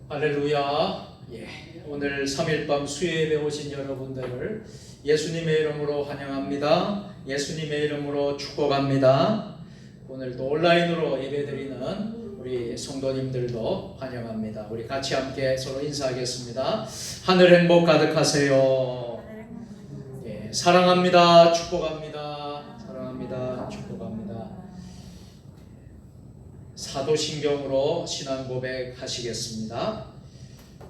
할렐루야. 오늘 3일밤 수요예배 오신 여러분들을 예수님의 이름으로 환영합니다. 예수님의 이름으로 축복합니다. 오늘도 온라인으로 예배드리는 우리 성도님들도 환영합니다. 우리 같이 함께 서로 인사하겠습니다. 하늘 행복 가득하세요. 사랑합니다. 축복합니다. 사랑합니다. 축복합니다. 사도신경으로 신앙 고백하시겠습니다.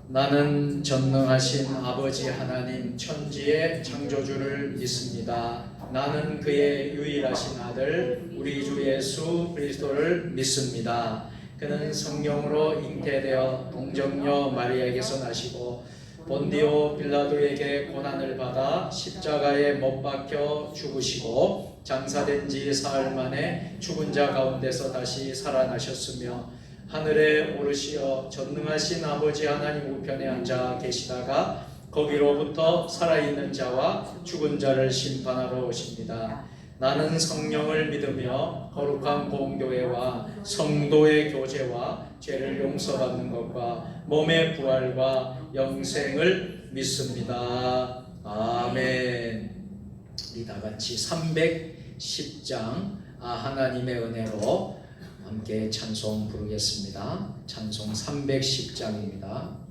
나는 전능하신 아버지 하나님 천지의 창조주를 믿습니다. 나는 그의 유일하신 아들 우리 주 예수 그리스도를 믿습니다. 그는 성령으로 잉태되어 동정녀 마리아에게서 나시고 본디오 빌라도에게 고난을 받아 십자가에 못 박혀 죽으시고 장사된 지 사흘 만에 죽은 자 가운데서 다시 살아나셨으며 하늘에 오르시어 전능하신 아버지 하나님 우편에 앉아 계시다가 거기로부터 살아있는 자와 죽은 자를 심판하러 오십니다. 나는 성령을 믿으며 거룩한 공교회와 성도의 교제와 죄를 용서받는 것과 몸의 부활과 영생을 믿습니다. 아멘. 우리 다같이 310장 하나님의 은혜로 함께 찬송 부르겠습니다. 찬송 310장입니다.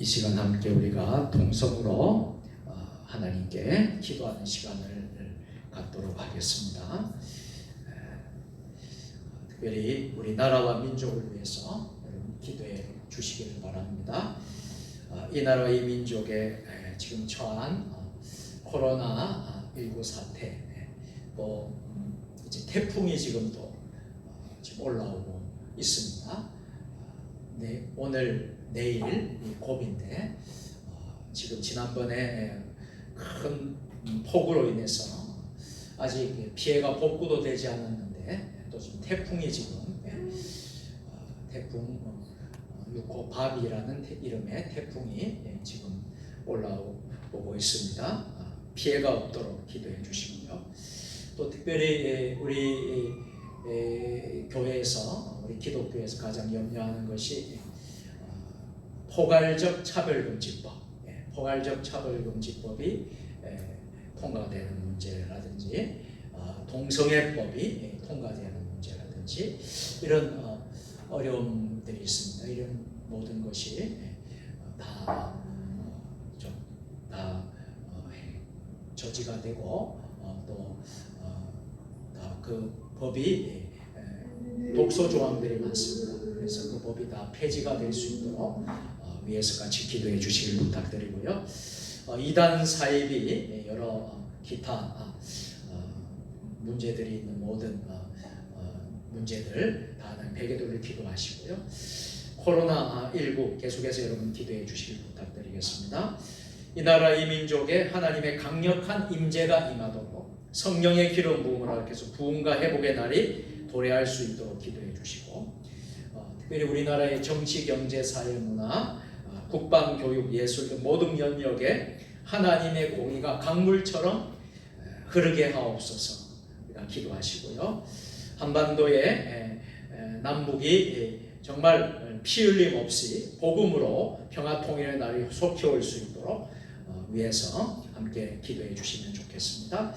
이 시간 함께 우리가 동성으로 하나님께 기도하는 시간을 갖도록 하겠습니다. 특별히 우리 나라와 민족을 위해서 여러분 기도해 주시기를 바랍니다. 이 나라 이 민족에 지금 처한 코로나19 사태, 또 이제 태풍이 지금 또 지금 올라오고 있습니다. 네, 오늘 내일 이 고비인데 지금 지난번에 큰 폭우로 인해서 아직 피해가 복구도 되지 않았는데 또 지금 태풍이 지금 태풍 6호 바비라는 이름의 태풍이 지금 올라오고 있습니다. 피해가 없도록 기도해 주시고요. 또 특별히 우리 교회에서, 우리 기독교에서 가장 염려하는 것이 포괄적 차별금지법, 포괄적 차별금지법이 통과되는 문제라든지 동성애법이 통과되는 문제라든지 이런 어려움들이 있습니다. 이런 모든 것이 다 저지가 되고 또 그 법이 독소 조항들이 많습니다. 그래서 그 법이 다 폐지가 될 수 있도록 위에서 같이 기도해 주시길 부탁드리고요. 이단 사입이 여러 기타 문제들이 있는 모든 문제들 다 베개 돌려 기도하시고요. 코로나19 계속해서 여러분 기도해 주시길 부탁드리겠습니다. 이 나라 이 민족에 하나님의 강력한 임재가 임하도록 성령의 기름 부음을 하께서 부흥과 회복의 날이 도래할 수 있도록 기도해 주시고, 특별히 우리나라의 정치, 경제, 사회, 문화, 국방, 교육, 예술 등 모든 영역에 하나님의 공의가 강물처럼 흐르게 하옵소서 기도하시고요. 한반도의 남북이 정말 피 흘림 없이 복음으로 평화 통일의 날이 속히 올 수 있도록 위해서 함께 기도해 주시면 좋겠습니다.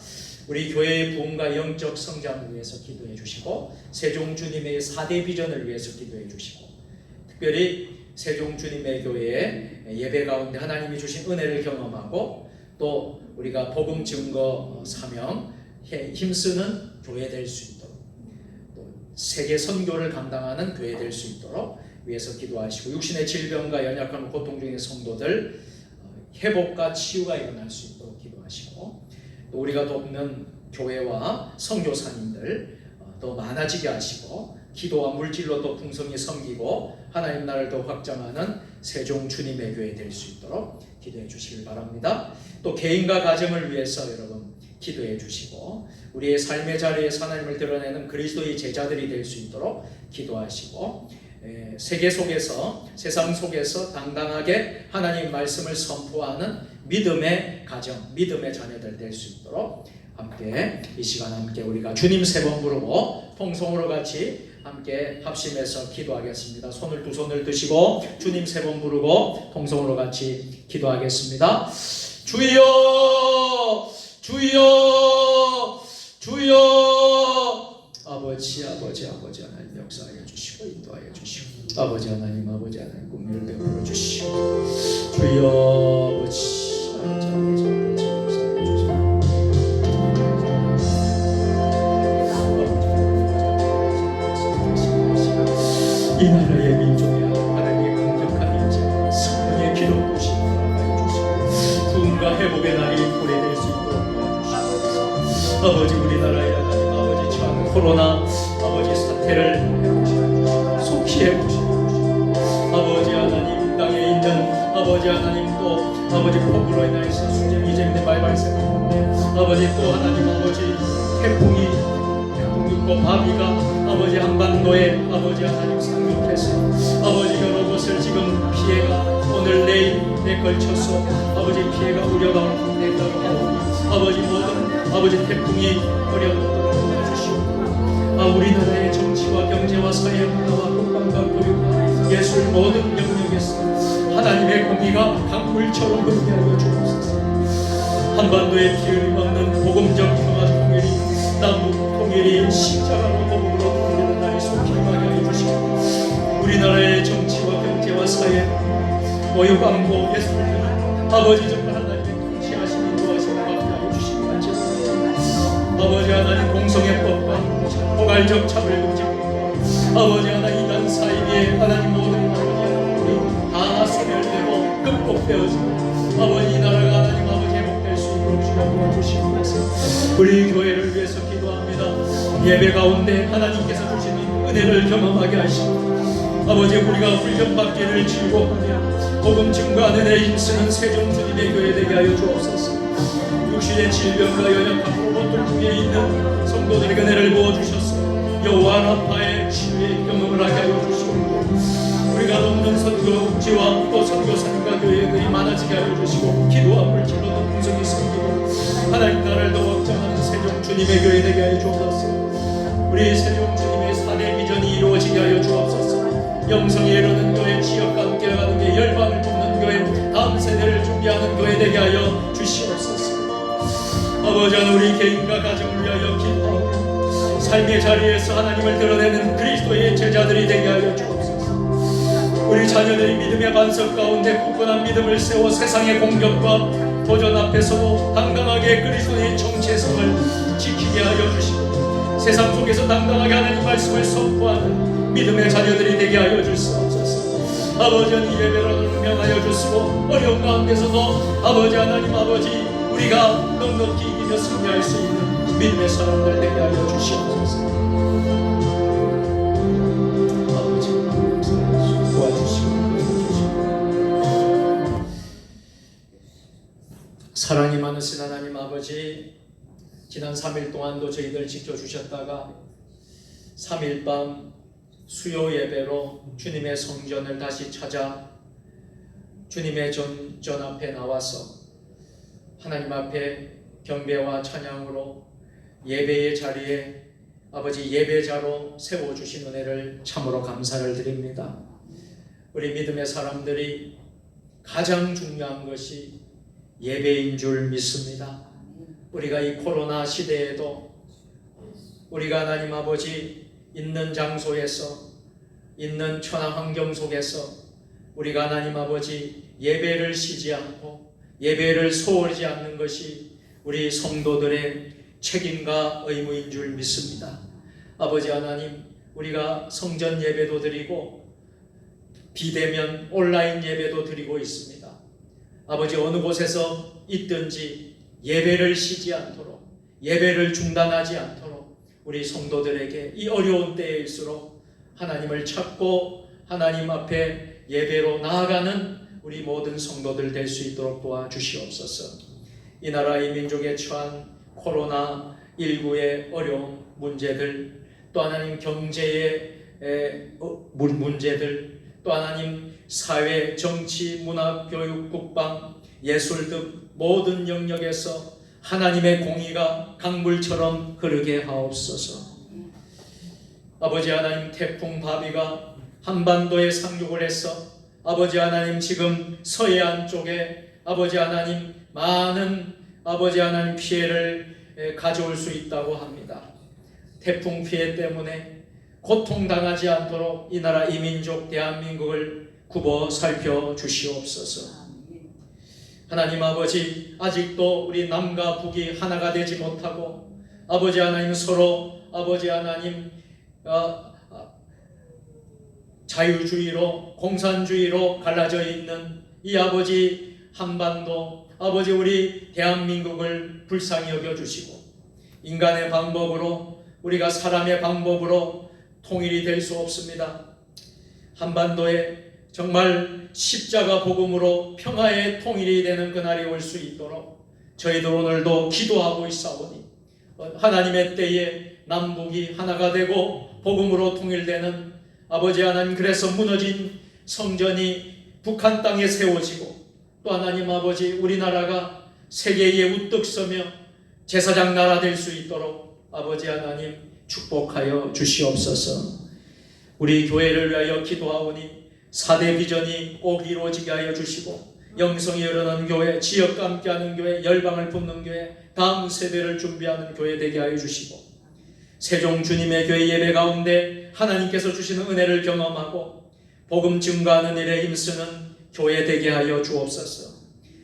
우리 교회의 부흥과 영적 성장을 위해서 기도해 주시고, 세종 주님의 4대 비전을 위해서 기도해 주시고, 특별히 세종 주님의 교회의 예배 가운데 하나님이 주신 은혜를 경험하고 또 우리가 복음 증거 사명 힘쓰는 교회 될 수 있도록, 또 세계 선교를 감당하는 교회 될 수 있도록 위해서 기도하시고, 육신의 질병과 연약한 고통 중의 성도들 회복과 치유가 일어날 수 있도록 기도하시고, 또 우리가 돕는 교회와 선교사님들 더 많아지게 하시고, 기도와 물질로 더 풍성히 섬기고 하나님 나라를 더 확장하는 세종 주님의 교회 될 수 있도록 기도해 주시길 바랍니다. 또 개인과 가정을 위해서 여러분 기도해 주시고, 우리의 삶의 자리에서 하나님을 드러내는 그리스도의 제자들이 될 수 있도록 기도하시고, 세계 속에서, 세상 속에서 당당하게 하나님 말씀을 선포하는 믿음의 가정, 믿음의 자녀들 될 수 있도록 함께 이 시간 함께 우리가 주님 세 번 부르고 통성으로 같이 함께 합심해서 기도하겠습니다. 두 손을 드시고 주님 세 번 부르고 통성으로 같이 기도하겠습니다. 주여, 주여, 주여. 아버지 하나님 역사하여 주시고 인도하여 주시고, 아버지 하나님 꿈을 베풀어 주시고, 주여 아버지 역사하여 주시고, 이 나라의 민족에 하나님의 강력한 임재, 성령의 기름 부으심을 허락하여 주시고, 부흥과 회복의 날이 도래될 수 있도록 도와주시옵소서. 아버지 우리나라의 하나님 아버지 처한 코로나 아버지 사태를 속히 해주시옵소서. 아버지 하나님 땅에 있는 아버지 하나님 또 아버지 폭우로 인하여서 수정 이재민의 말 발생하는데, 아버지 또 하나님 아버지 태풍 6호 바비가 아버지 한반도에 아버지 하나님 상륙해서 아버지 여러 곳을 지금 피해가 오늘 내일에 걸쳐서 아버지 피해가 우려가 내다가오니 아버지 모든 아버지 태풍이 어려웠도록 도와주시옵고, 우리나라의 정치와 경제와 사회 문화와 국방과 교육 예술 모든 영역에서 하나님의 공의가 강물처럼 흐르게 하여 주옵소서. 한반도에 피 흘림 없는 복음적 평화 통일이, 남북 통일이 십자가로 복음으로 통일되는 날이 속히 임하게 하여 주시고, 우리나라의 정치와 경제와 사회 모욕광고 예술 아버지 정말 하나님의 통치하시고 인도하시고 받게 하여 주시기 바랍니다. 아버지 하나님 공성의 법과 포괄적 차별금지법과 아버지 하나님 이단 사이비에 하나님 모든 아버지 다 소멸되고 극복되어지고 아버지 이 나라가 하나님 아버지 회복될 수 있도록 주여 도와주시옵소서. 우리 교회를 위해서 기도합니다. 예배 가운데 하나님께서 주시는 은혜를 경험하게 하시고 아버지 우리가 훈련받기를 즐거워하며 복음 증거하는 데 힘쓰는 세종 주님의 교회 되게 하여 주옵소서. 육신의 질병과 연약한 고통 중에 있는 성도들에게 은혜를 부어주셔서 여호와 라파의 치유의 경험을 하게 하여 주시고 우리가 돕는 선교지와 또 선교사님과 교회들이 많아지게 하여 주시고 기도와 물질로도 풍성히 섬기고 하나님 나라를 더 확장하는 세종 주님의 교회 되게 하여 주옵소서. 우리 세종 주님의 4대 비전이 이루어지게 하여 주옵소서. 영성에 이르는 교회, 지역과 함께가는 교회, 열방을 돕는 교회, 다음 세대를 준비하는 교회 되게 하여 주시옵소서. 아버지 하나님 우리 개인과 가정을 위하여 기도하고 삶의 자리에서 하나님을 드러내는 그리스도의 제자들이 되게 하여 주옵소서. 우리 자녀들이 믿음의 반석 가운데 굳건한 믿음을 세워 세상의 공격과 도전 앞에서도 당당하게 그리스도의 정체성을 지키게 하여 주시고 세상 속에서 당당하게 하나님 말씀을 선포하는 믿음의 자녀들이 되게 하여 주시옵소서. 아버지 하나님 예배를 명하여 주시고 어려운 가운데서도 아버지 하나님 아버지 우리가 넉넉히 이기며 승리할 수 있는 믿음의 사람들 되게 하여 주시옵소서. 아버지 도와주시고 사랑이 많으신 하나님 아버지 지난 3일 동안도 저희들 지켜주셨다가 3일 밤 수요 예배로 주님의 성전을 다시 찾아 주님의 전 앞에 나와서 하나님 앞에 경배와 찬양으로 예배의 자리에 아버지 예배자로 세워주신 은혜를 참으로 감사를 드립니다. 우리 믿음의 사람들이 가장 중요한 것이 예배인 줄 믿습니다. 우리가 이 코로나 시대에도 우리가 하나님 아버지 있는 장소에서 있는 천하 환경 속에서 우리가 하나님 아버지 예배를 쉬지 않고 예배를 소홀히 않는 것이 우리 성도들의 책임과 의무인 줄 믿습니다. 아버지 하나님 우리가 성전 예배도 드리고 비대면 온라인 예배도 드리고 있습니다. 아버지 어느 곳에서 있든지 예배를 쉬지 않도록 예배를 중단하지 않도록 우리 성도들에게 이 어려운 때일수록 하나님을 찾고 하나님 앞에 예배로 나아가는 우리 모든 성도들 될 수 있도록 도와주시옵소서. 이 나라 이 민족에 처한 코로나19의 어려운 문제들 또 하나님 경제의 문제들 또 하나님 사회, 정치, 문화, 교육, 국방, 예술 등 모든 영역에서 하나님의 공의가 강물처럼 흐르게 하옵소서. 아버지 하나님 태풍 바비가 한반도에 상륙을 해서 아버지 하나님 지금 서해안 쪽에 아버지 하나님 많은 아버지 하나님 피해를 가져올 수 있다고 합니다. 태풍 피해 때문에 고통당하지 않도록 이 나라 이민족 대한민국을 굽어 살펴 주시옵소서. 하나님 아버지 아직도 우리 남과 북이 하나가 되지 못하고 아버지 하나님 서로 아버지 하나님 자유주의로 공산주의로 갈라져 있는 이 아버지 한반도 아버지 우리 대한민국을 불쌍히 여겨주시고 인간의 방법으로 우리가 사람의 방법으로 통일이 될 수 없습니다. 한반도에 정말 십자가 복음으로 평화의 통일이 되는 그날이 올 수 있도록 저희들 오늘도 기도하고 있사오니 하나님의 때에 남북이 하나가 되고 복음으로 통일되는 아버지 하나님 그래서 무너진 성전이 북한 땅에 세워지고 또 하나님 아버지 우리나라가 세계에 우뚝 서며 제사장 나라 될 수 있도록 아버지 하나님 축복하여 주시옵소서. 우리 교회를 위하여 기도하오니 4대 비전이 꼭 이루어지게 하여 주시고 영성이 일어나는 교회, 지역과 함께하는 교회, 열방을 품는 교회, 다음 세대를 준비하는 교회 되게 하여 주시고 세종 주님의 교회 예배 가운데 하나님께서 주시는 은혜를 경험하고 복음 증거하는 일에 힘쓰는 교회 되게 하여 주옵소서.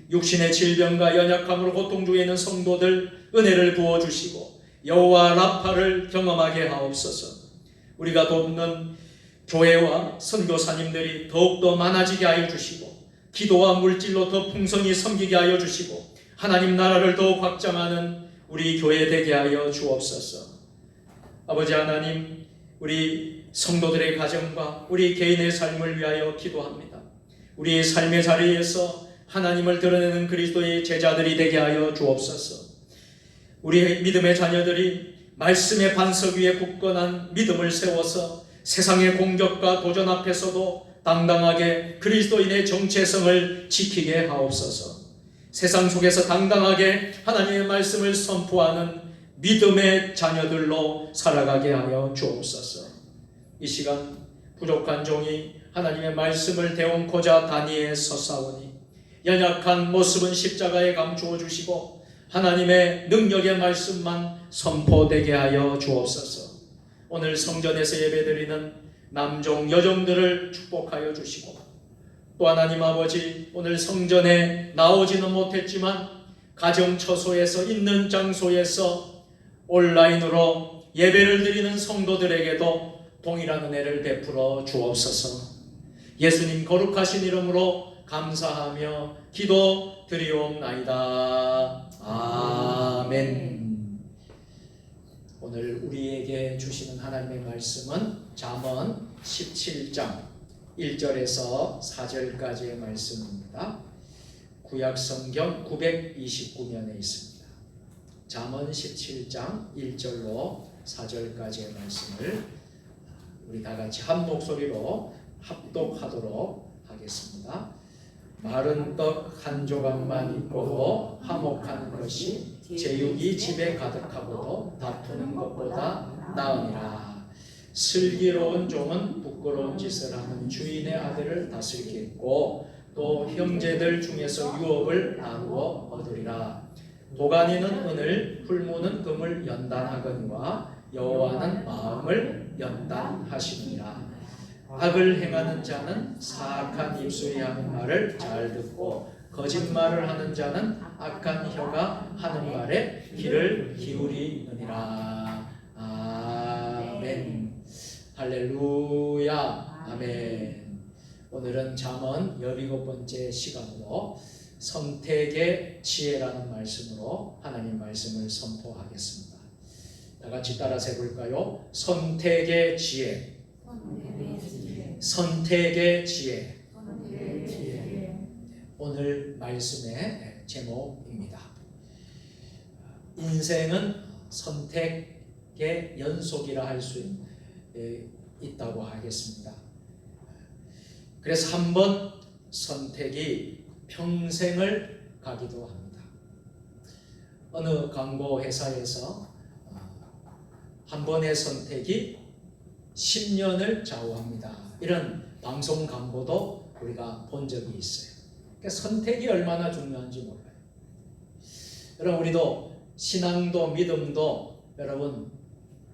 육신의 질병과 연약함으로 고통 중에 있는 성도들 은혜를 부어주시고 여호와 라파를 경험하게 하옵소서. 우리가 돕는 교회와 선교사님들이 더욱더 많아지게 하여 주시고 기도와 물질로 더 풍성히 섬기게 하여 주시고 하나님 나라를 더욱 확장하는 우리 교회 되게 하여 주옵소서. 아버지 하나님, 우리 성도들의 가정과 우리 개인의 삶을 위하여 기도합니다. 우리의 삶의 자리에서 하나님을 드러내는 그리스도의 제자들이 되게 하여 주옵소서. 우리의 믿음의 자녀들이 말씀의 반석 위에 굳건한 믿음을 세워서 세상의 공격과 도전 앞에서도 당당하게 그리스도인의 정체성을 지키게 하옵소서. 세상 속에서 당당하게 하나님의 말씀을 선포하는 믿음의 자녀들로 살아가게 하여 주옵소서. 이 시간 부족한 종이 하나님의 말씀을 대언코자 단위에 서사오니 연약한 모습은 십자가에 감추어 주시고 하나님의 능력의 말씀만 선포되게 하여 주옵소서. 오늘 성전에서 예배드리는 남종 여종들을 축복하여 주시고 또 하나님 아버지, 오늘 성전에 나오지는 못했지만 가정처소에서 있는 장소에서 온라인으로 예배를 드리는 성도들에게도 동일한 은혜를 베풀어 주옵소서. 예수님 거룩하신 이름으로 감사하며 기도 드리옵나이다. 아멘. 오늘 우리에게 주시는 하나님의 말씀은 잠언 17장 1절에서 4절까지의 말씀입니다. 구약성경 929면에 있습니다. 잠언 17장 1절로 4절까지의 말씀을 우리 다 같이 한 목소리로 합독하도록 하겠습니다. 마른 떡 한 조각만 있고도 화목한 것이 제육이 집에 가득하고도 다투는 것보다 나으니라. 슬기로운 종은 부끄러운 짓을 하는 주인의 아들을 다스리겠고 또 형제들 중에서 유업을 나누어 얻으리라. 도가니는 은을, 풀무는 금을 연단하거니와 여호와는 마음을 연단하시느니라. 악을 행하는 자는 사악한 입술이 하는 말을 잘 듣고 거짓말을 하는 자는 악한 혀가 하는 말에 귀를 기울이느니라. 아멘. 할렐루야. 아멘. 오늘은 잠언 17번째 시간으로 선택의 지혜라는 말씀으로 하나님 말씀을 선포하겠습니다. 다 같이 따라서 해볼까요? 선택의 지혜. 선택의 지혜. 오늘 말씀의 제목입니다. 인생은 선택의 연속이라 할 수 있다고 하겠습니다. 그래서 한 번 선택이 평생을 가기도 합니다. 어느 광고 회사에서 한 번의 선택이 10년을 좌우합니다. 이런 방송 광고도 우리가 본 적이 있어요. 그러니까 선택이 얼마나 중요한지 몰라요. 여러분, 우리도 신앙도 믿음도 여러분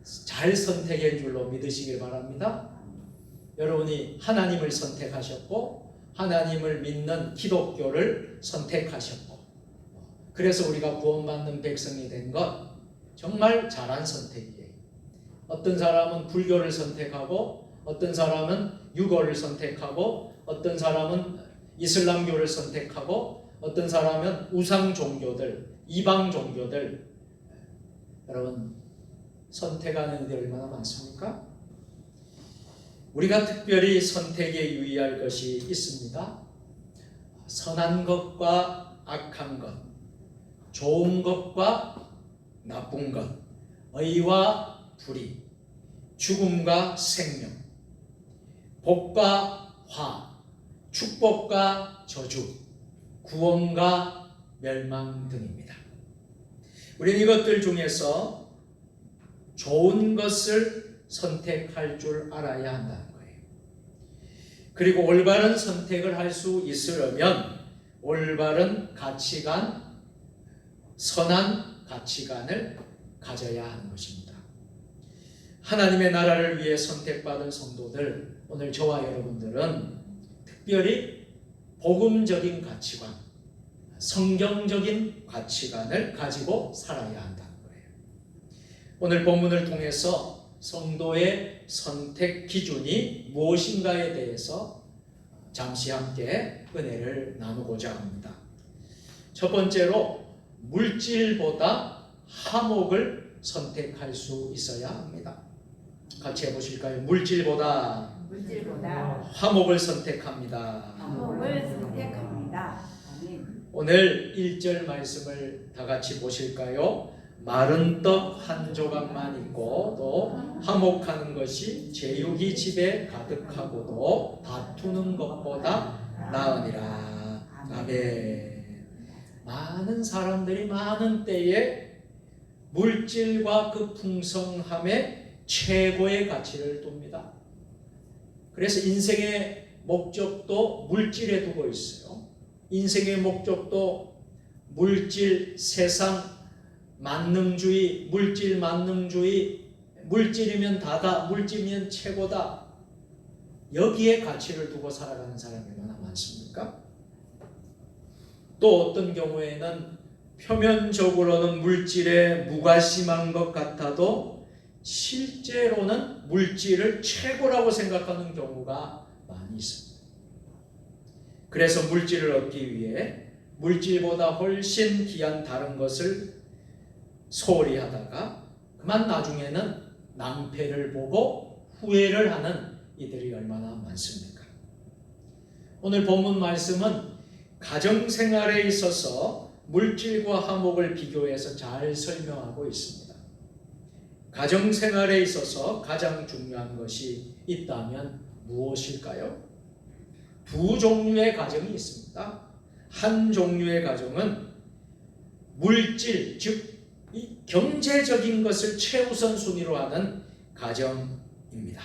잘 선택한 줄로 믿으시길 바랍니다. 여러분이 하나님을 선택하셨고 하나님을 믿는 기독교를 선택하셨고 그래서 우리가 구원받는 백성이 된 것 정말 잘한 선택이에요. 어떤 사람은 불교를 선택하고 어떤 사람은 유교를 선택하고 어떤 사람은 이슬람교를 선택하고 어떤 사람은 우상 종교들, 이방 종교들 여러분 선택하는 데 얼마나 많습니까? 우리가 특별히 선택에 유의할 것이 있습니다. 선한 것과 악한 것, 좋은 것과 나쁜 것, 의와 불의, 죽음과 생명, 복과 화, 축복과 저주, 구원과 멸망 등입니다. 우리는 이것들 중에서 좋은 것을 선택할 줄 알아야 한다는 거예요. 그리고 올바른 선택을 할 수 있으려면 올바른 가치관, 선한 가치관을 가져야 하는 것입니다. 하나님의 나라를 위해 선택받은 성도들, 오늘 저와 여러분들은 특별히 복음적인 가치관, 성경적인 가치관을 가지고 살아야 한다는 거예요. 오늘 본문을 통해서 성도의 선택 기준이 무엇인가에 대해서 잠시 함께 은혜를 나누고자 합니다. 첫 번째로 물질보다 화목을 선택할 수 있어야 합니다. 같이 해보실까요? 물질보다 화목을 선택합니다. 화목을 선택합니다. 아멘. 오늘 1절 말씀을 다 같이 보실까요? 마른 떡 한 조각만 있고 또 화목하는 것이 제육이 집에 가득하고도 다투는 것보다 나으니라. 아멘. 많은 사람들이 많은 때에 물질과 그 풍성함에 최고의 가치를 둡니다. 그래서 인생의 목적도 물질에 두고 있어요. 인생의 목적도 물질, 세상, 만능주의, 물질 만능주의, 물질이면 다다, 물질이면 최고다. 여기에 가치를 두고 살아가는 사람이 얼마나 많습니까? 또 어떤 경우에는 표면적으로는 물질에 무관심한 것 같아도 실제로는 물질을 최고라고 생각하는 경우가 많이 있습니다. 그래서 물질을 얻기 위해 물질보다 훨씬 귀한 다른 것을 소홀히 하다가 그만 나중에는 낭패를 보고 후회를 하는 이들이 얼마나 많습니까? 오늘 본문 말씀은 가정생활에 있어서 물질과 화목을 비교해서 잘 설명하고 있습니다. 가정생활에 있어서 가장 중요한 것이 있다면 무엇일까요? 두 종류의 가정이 있습니다. 한 종류의 가정은 물질, 즉 이 경제적인 것을 최우선 순위로 하는 가정입니다.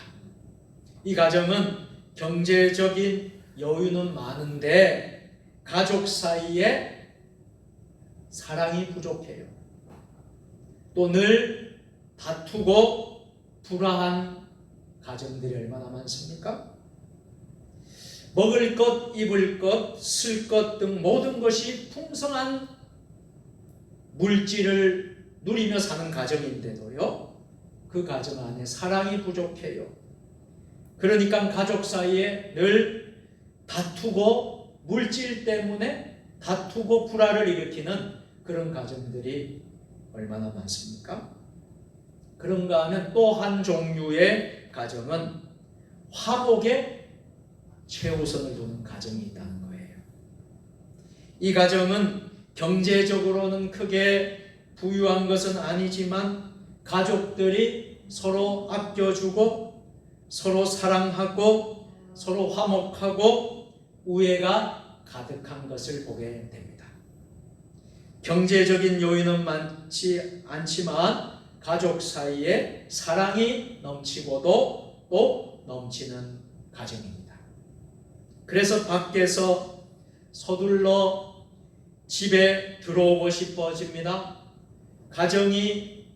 이 가정은 경제적인 여유는 많은데 가족 사이에 사랑이 부족해요. 또 늘 다투고 불화한 가정들이 얼마나 많습니까? 먹을 것, 입을 것, 쓸 것 등 모든 것이 풍성한 물질을 누리며 사는 가정인데도요, 그 가정 안에 사랑이 부족해요. 그러니까 가족 사이에 늘 다투고 물질 때문에 다투고 불화를 일으키는 그런 가정들이 얼마나 많습니까? 그런가 하면 또 한 종류의 가정은 화목에 최우선을 두는 가정이 있다는 거예요. 이 가정은 경제적으로는 크게 부유한 것은 아니지만 가족들이 서로 아껴주고 서로 사랑하고 서로 화목하고 우애가 가득한 것을 보게 됩니다. 경제적인 요인은 많지 않지만 가족 사이에 사랑이 넘치고도 또 넘치는 가정입니다. 그래서 밖에서 서둘러 집에 들어오고 싶어집니다. 가정이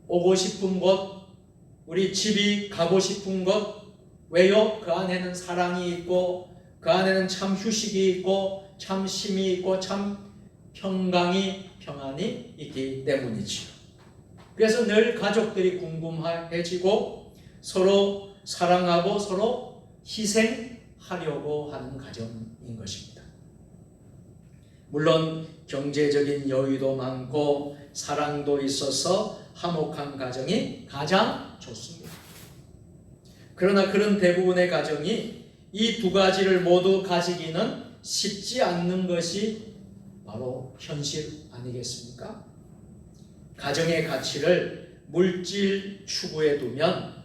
오고 싶은 곳, 우리 집이 가고 싶은 곳. 왜요? 그 안에는 사랑이 있고 그 안에는 참 휴식이 있고 참 쉼이 있고 참 평안이 있기 때문이지요. 그래서 늘 가족들이 궁금해지고 서로 사랑하고 서로 희생하려고 하는 가정인 것입니다. 물론 경제적인 여유도 많고 사랑도 있어서 화목한 가정이 가장 좋습니다. 그러나 그런 대부분의 가정이 이 두 가지를 모두 가지기는 쉽지 않는 것이 바로 현실 아니겠습니까? 가정의 가치를 물질 추구에 두면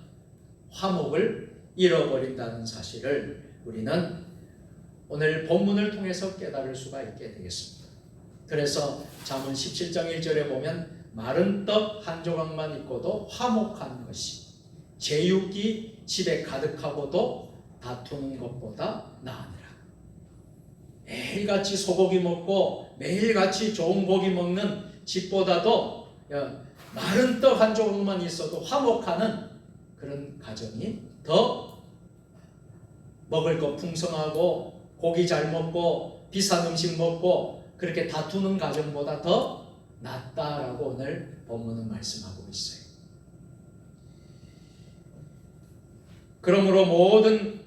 화목을 잃어버린다는 사실을 우리는 오늘 본문을 통해서 깨달을 수가 있게 되겠습니다. 그래서 잠언 17장 1절에 보면 마른 떡 한 조각만 있고도 화목한 것이 제육이 집에 가득하고도 다투는 것보다 나으니라. 매일같이 소고기 먹고 매일같이 좋은 고기 먹는 집보다도 마른 떡 한 조각만 있어도 화목하는 그런 가정이 더 먹을 것 풍성하고 고기 잘 먹고 비싼 음식 먹고 그렇게 다투는 가정보다 더 낫다라고 오늘 본문은 말씀하고 있어요. 그러므로 모든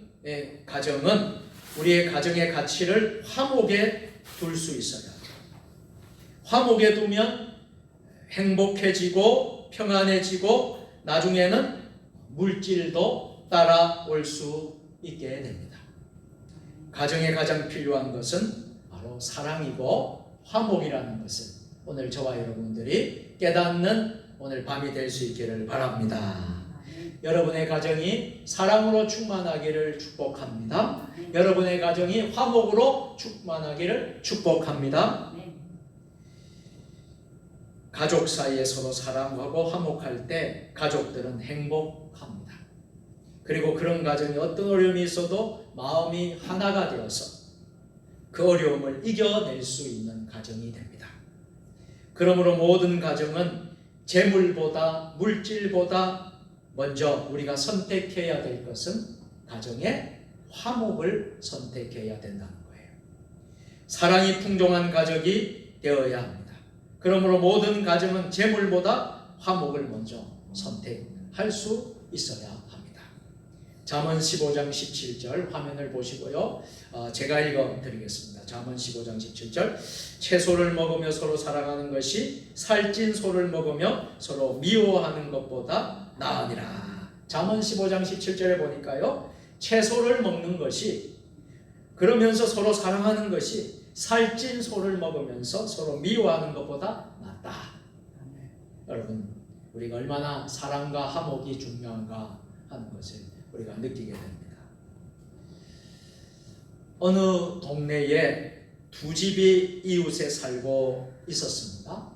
가정은 우리의 가정의 가치를 화목에 둘 수 있어야 합니다. 화목에 두면 행복해지고 평안해지고 나중에는 물질도 따라올 수 있게 됩니다. 가정에 가장 필요한 것은 바로 사랑이고 화목이라는 것을 오늘 저와 여러분들이 깨닫는 오늘 밤이 될 수 있기를 바랍니다. 여러분의 가정이 사랑으로 충만하기를 축복합니다. 여러분의 가정이 화목으로 충만하기를 축복합니다. 가족 사이에 서로 사랑하고 화목할 때 가족들은 행복합니다. 그리고 그런 가정이 어떤 어려움이 있어도 마음이 하나가 되어서 그 어려움을 이겨낼 수 있는 가정이 됩니다. 그러므로 모든 가정은 재물보다 물질보다 먼저 우리가 선택해야 될 것은 가정의 화목을 선택해야 된다는 거예요. 사랑이 풍족한 가족이 되어야 합니다. 그러므로 모든 가정은 재물보다 화목을 먼저 선택할 수 있어야 합니다. 잠언 15장 17절 화면을 보시고요. 제가 읽어드리겠습니다. 잠언 15장 17절 채소를 먹으며 서로 사랑하는 것이 살찐 소를 먹으며 서로 미워하는 것보다 나으니라. 잠언 15장 17절에 보니까요. 채소를 먹는 것이 그러면서 서로 사랑하는 것이 살찐 소를 먹으면서 서로 미워하는 것보다 낫다. 여러분, 우리가 얼마나 사랑과 화목이 중요한가 하는 것을 우리가 느끼게 됩니다. 어느 동네에 두 집이 이웃에 살고 있었습니다.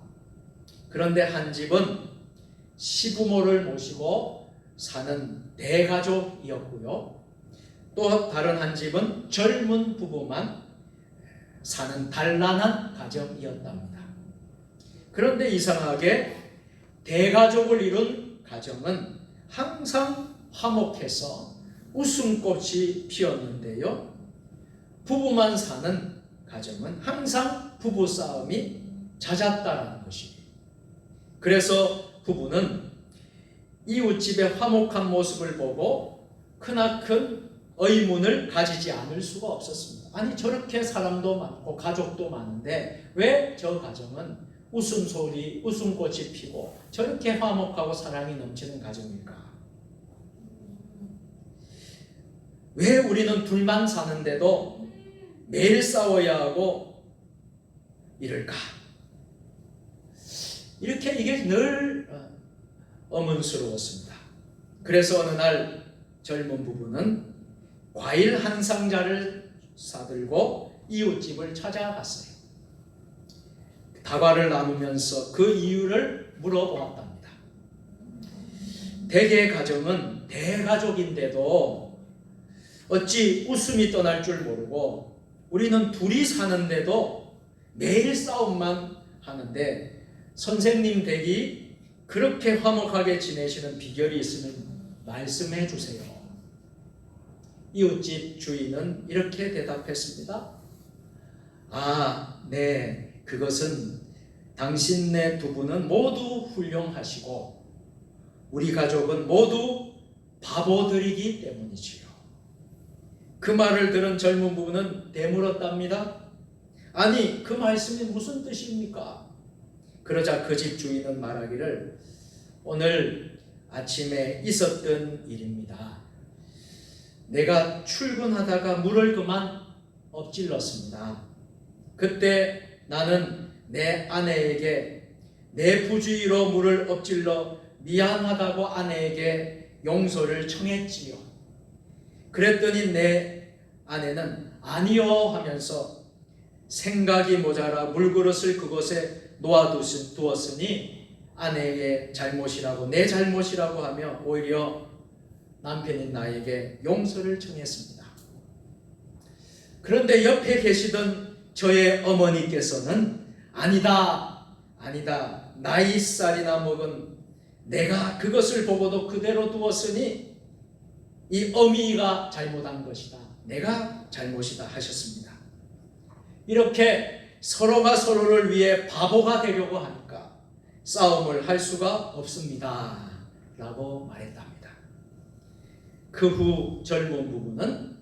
그런데 한 집은 시부모를 모시고 사는 대가족이었고요. 또 다른 한 집은 젊은 부부만 사는 단란한 가정이었답니다. 그런데 이상하게 대가족을 이룬 가정은 항상 화목해서 웃음꽃이 피었는데요. 부부만 사는 가정은 항상 부부싸움이 잦았다는 것이에요. 그래서 부부는 이웃집의 화목한 모습을 보고 크나큰 의문을 가지지 않을 수가 없었습니다. 아니 저렇게 사람도 많고 가족도 많은데 왜 저 가정은 웃음소리, 웃음꽃이 피고 저렇게 화목하고 사랑이 넘치는 가정일까? 왜 우리는 둘만 사는데도 매일 싸워야 하고 이럴까? 이렇게 이게 늘 의문스러웠습니다. 그래서 어느 날 젊은 부부는 과일 한 상자를 사들고 이웃집을 찾아갔어요. 다과를 나누면서 그 이유를 물어보았답니다. 대개 가정은 대가족인데도 어찌 웃음이 떠날 줄 모르고 우리는 둘이 사는데도 매일 싸움만 하는데 선생님 댁이 그렇게 화목하게 지내시는 비결이 있으면 말씀해 주세요. 이웃집 주인은 이렇게 대답했습니다. 네, 그것은 당신네 두 분은 모두 훌륭하시고 우리 가족은 모두 바보들이기 때문이지요. 그 말을 들은 젊은 부부는 되물었답니다. 아니, 그 말씀이 무슨 뜻입니까? 그러자 그 집 주인은 말하기를 오늘 아침에 있었던 일입니다. 내가 출근하다가 물을 그만 엎질렀습니다. 그때 나는 내 아내에게 내 부주의로 물을 엎질러 미안하다고 아내에게 용서를 청했지요. 그랬더니 내 아내는 아니요 하면서 생각이 모자라 물그릇을 그곳에 놓아두었으니 아내의 잘못이라고 내 잘못이라고 하며 오히려 남편인 나에게 용서를 청했습니다. 그런데 옆에 계시던 저의 어머니께서는 아니다 나이 살이나 먹은 내가 그것을 보고도 그대로 두었으니 이 어미가 잘못한 것이다. 내가 잘못이다 하셨습니다. 이렇게 서로가 서로를 위해 바보가 되려고 하니까 싸움을 할 수가 없습니다. 라고 말했답니다. 그 후 젊은 부부는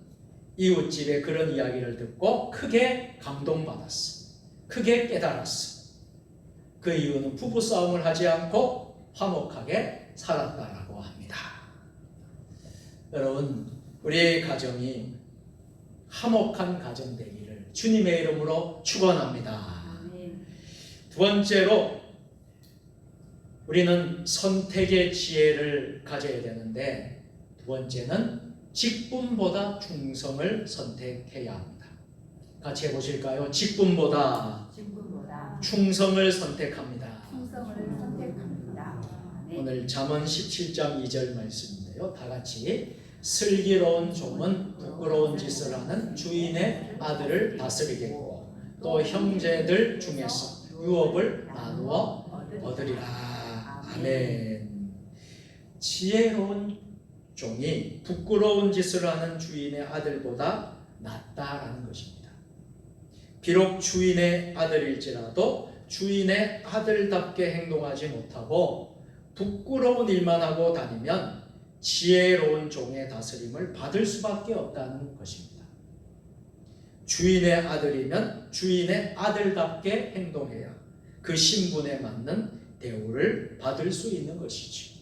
이웃집의 그런 이야기를 듣고 크게 감동받았어. 크게 깨달았어. 그 이유는 부부싸움을 하지 않고 화목하게 살았다라고 합니다. 여러분, 우리의 가정이 화목한 가정 되기를 주님의 이름으로 축원합니다. 아멘. 두 번째로 우리는 선택의 지혜를 가져야 되는데, 두 번째는 직분보다 충성을 선택해야 합니다. 같이 해보실까요? 직분보다 직분보다 충성을 선택합니다. 충성을 선택합니다. 아멘. 오늘 잠언 17장 2절 말씀인데요. 다 같이 슬기로운 종은 부끄러운 짓을 하는 주인의 아들을 다스리겠고 또 형제들 중에서 유업을 나누어 얻으리라. 아멘. 지혜로운 종이 부끄러운 짓을 하는 주인의 아들보다 낫다라는 것입니다. 비록 주인의 아들일지라도 주인의 아들답게 행동하지 못하고 부끄러운 일만 하고 다니면 지혜로운 종의 다스림을 받을 수밖에 없다는 것입니다. 주인의 아들이면 주인의 아들답게 행동해야 그 신분에 맞는 대우를 받을 수 있는 것이죠.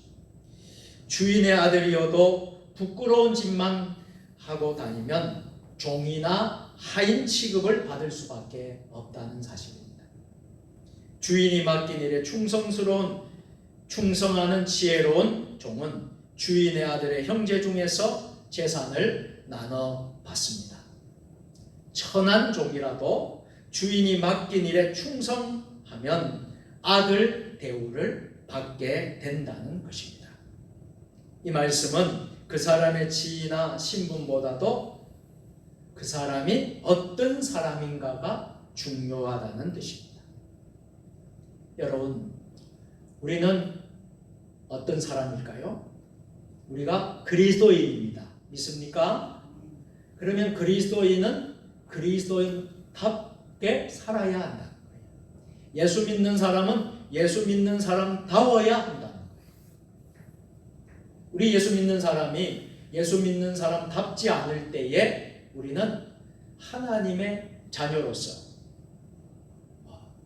주인의 아들이어도 부끄러운 짓만 하고 다니면 종이나 하인 취급을 받을 수밖에 없다는 사실입니다. 주인이 맡긴 일에 충성하는 지혜로운 종은 주인의 아들의 형제 중에서 재산을 나눠 받습니다. 천한 종이라도 주인이 맡긴 일에 충성하면 아들 대우를 받게 된다는 것입니다. 이 말씀은 그 사람의 지위나 신분보다도 그 사람이 어떤 사람인가가 중요하다는 뜻입니다. 여러분, 우리는 어떤 사람일까요? 우리가 그리스도인입니다. 믿습니까? 그러면 그리스도인은 그리스도인답게 살아야 한다는 거예요. 예수 믿는 사람은 예수 믿는 사람다워야 한다는 거예요. 우리 예수 믿는 사람이 예수 믿는 사람답지 않을 때에 우리는 하나님의 자녀로서,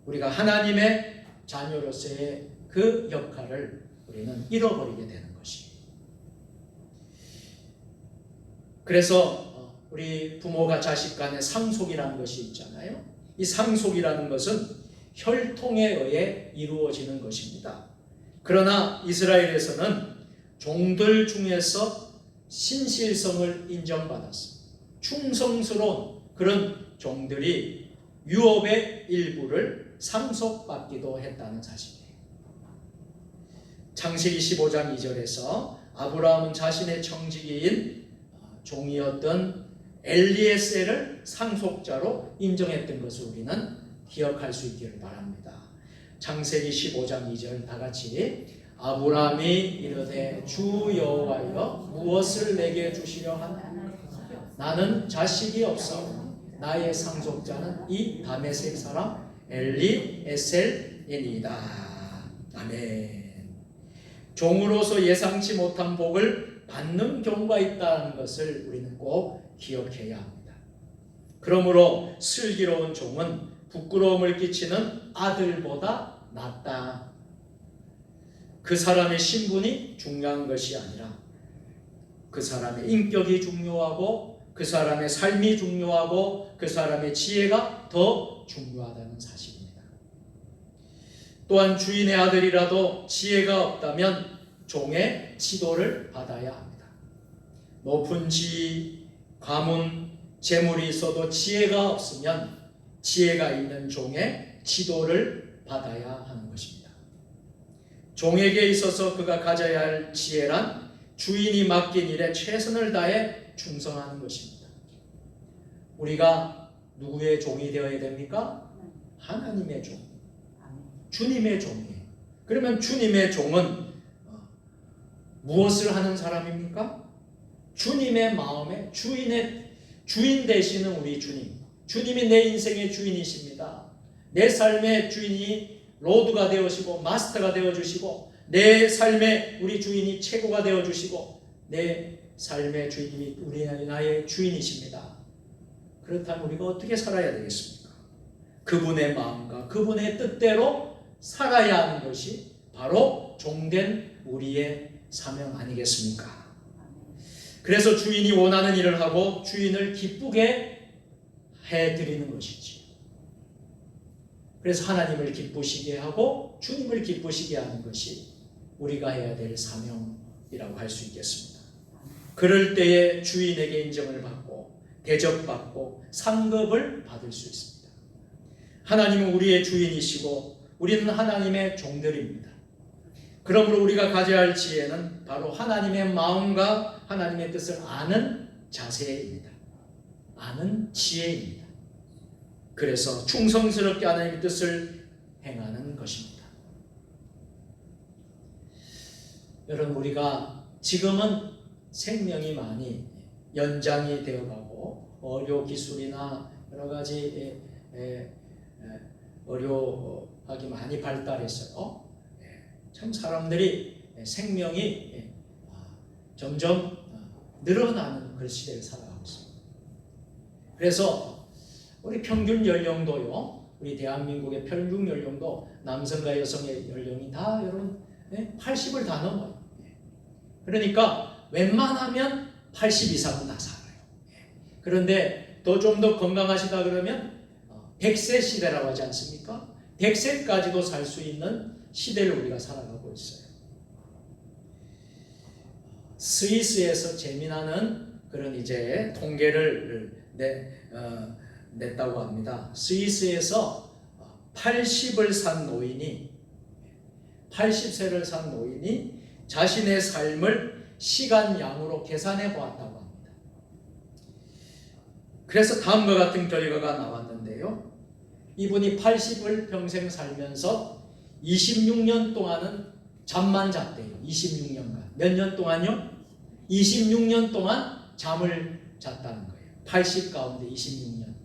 우리가 하나님의 자녀로서의 그 역할을 우리는 잃어버리게 되는 것이에요. 그래서 우리 부모가 자식 간의 상속이라는 것이 있잖아요. 이 상속이라는 것은 혈통에 의해 이루어지는 것입니다. 그러나 이스라엘에서는 종들 중에서 신실성을 인정받았습니다. 충성스러운 그런 종들이 유업의 일부를 상속받기도 했다는 사실이에요. 창세기 15장 2절에서 아브라함은 자신의 청지기인 종이었던 엘리에셀을 상속자로 인정했던 것을 우리는 기억할 수 있기를 바랍니다. 창세기 15장 2절 다 같이 아브라함이 이르되 주 여호와여 무엇을 내게 주시려 하나? 나는 자식이 없어 나의 상속자는 이 다메섹 사람 엘리에셀이니이다. 아멘. 종으로서 예상치 못한 복을 받는 경우가 있다는 것을 우리는 꼭 기억해야 합니다. 그러므로 슬기로운 종은 부끄러움을 끼치는 아들보다 낫다. 그 사람의 신분이 중요한 것이 아니라 그 사람의 인격이 중요하고 그 사람의 삶이 중요하고 그 사람의 지혜가 더 중요하다는 사실입니다. 또한 주인의 아들이라도 지혜가 없다면 종의 지도를 받아야 합니다. 높은 지위, 가문, 재물이 있어도 지혜가 없으면 지혜가 있는 종의 지도를 받아야 하는 것입니다. 종에게 있어서 그가 가져야 할 지혜란 주인이 맡긴 일에 최선을 다해 충성하는 것입니다. 우리가 누구의 종이 되어야 됩니까? 하나님의 종, 주님의 종이에요. 그러면 주님의 종은 무엇을 하는 사람입니까? 주님의 마음에 주인 되시는 우리 주님, 주님이 내 인생의 주인이십니다. 내 삶의 주인이 로드가 되어주시고 마스터가 되어주시고 내 삶의 우리 주인이 최고가 되어주시고 내 삶의 주인이 나의 주인이십니다. 그렇다면 우리가 어떻게 살아야 되겠습니까? 그분의 마음과 그분의 뜻대로 살아야 하는 것이 바로 종된 우리의 사명 아니겠습니까? 그래서 주인이 원하는 일을 하고 주인을 기쁘게 해드리는 것이지. 그래서 하나님을 기쁘시게 하고 주님을 기쁘시게 하는 것이 우리가 해야 될 사명이라고 할 수 있겠습니다. 그럴 때에 주인에게 인정을 받고 대접받고 상급을 받을 수 있습니다. 하나님은 우리의 주인이시고 우리는 하나님의 종들입니다. 그러므로 우리가 가져야 할 지혜는 바로 하나님의 마음과 하나님의 뜻을 아는 자세입니다. 아는 지혜입니다. 그래서 충성스럽게 하나님의 뜻을 행하는 것입니다. 여러분, 우리가 지금은 생명이 많이 연장이 되어가고 의료기술이나 여러 가지 의료학이 많이 발달했어요. 참 사람들이 생명이 점점 늘어나는 그런 시대를 살아가고 있습니다. 그래서 우리 평균 연령도요, 우리 대한민국의 평균 연령도 남성과 여성의 연령이 다 여러분 80을 다 넘어요. 그러니까 웬만하면 80 이상은 다 살아요. 그런데 또 좀 더 건강하시다 그러면 100세 시대라고 하지 않습니까? 100세까지도 살 수 있는 시대를 우리가 살아가고 있어요. 스위스에서 재미나는 그런 이제 통계를 냈다고 합니다. 스위스에서 80을 산 노인이 80세를 산 노인이 자신의 삶을 시간양으로 계산해 보았다고 합니다. 그래서 다음과 같은 결과가 나왔는데요. 이분이 80을 평생 살면서 26년 동안은 잠만 잤대요. 26년간. 몇 년 동안요? 26년 동안 잠을 잤다는 거예요. 80 가운데 26년.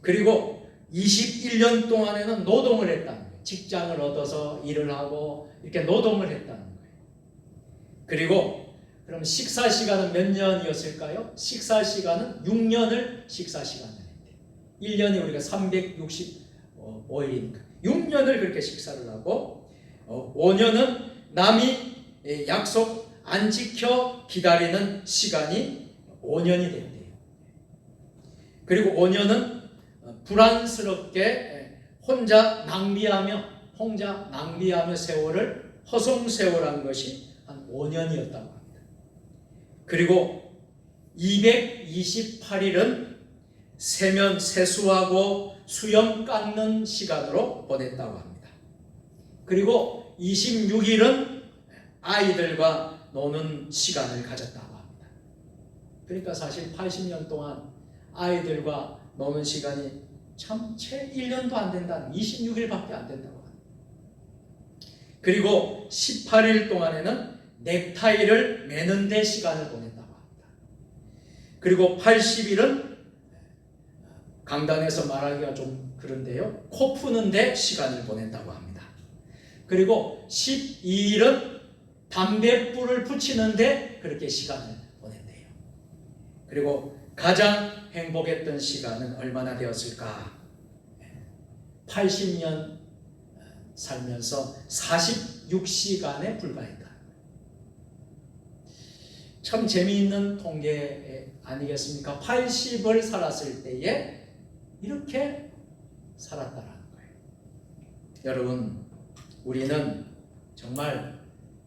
그리고 21년 동안에는 노동을 했다는 거예요. 직장을 얻어서 일을 하고 이렇게 노동을 했다는 거예요. 그리고 그럼 식사 시간은 몇 년이었을까요? 식사 시간은 6년을 식사 시간을 했대요. 1년이 우리가 365일이니까 6년을 그렇게 식사를 하고 5년은 남이 약속 안 지켜 기다리는 시간이 5년이 됐대요. 그리고 5년은 불안스럽게 혼자 낭비하며 세월을 허송세월한 것이 한 5년이었다고 합니다. 그리고 228일은 세면 세수하고 수염 깎는 시간으로 보냈다고 합니다. 그리고 26일은 아이들과 노는 시간을 가졌다고 합니다. 그러니까 사실 80년 동안 아이들과 노는 시간이 참 채 1년도 안 된다는 26일밖에 안 된다고 합니다. 그리고 18일 동안에는 넥타이를 매는 데 시간을 보냈다고 합니다. 그리고 80일은 강단에서 말하기가 좀 그런데요, 코 푸는 데 시간을 보냈다고 합니다. 그리고 12일은 담뱃불을 붙이는데 그렇게 시간을 보냈대요. 그리고 가장 행복했던 시간은 얼마나 되었을까? 80년 살면서 46시간에 불과했다. 참 재미있는 통계 아니겠습니까? 80을 살았을 때에 이렇게 살았다라는 거예요. 여러분, 우리는 정말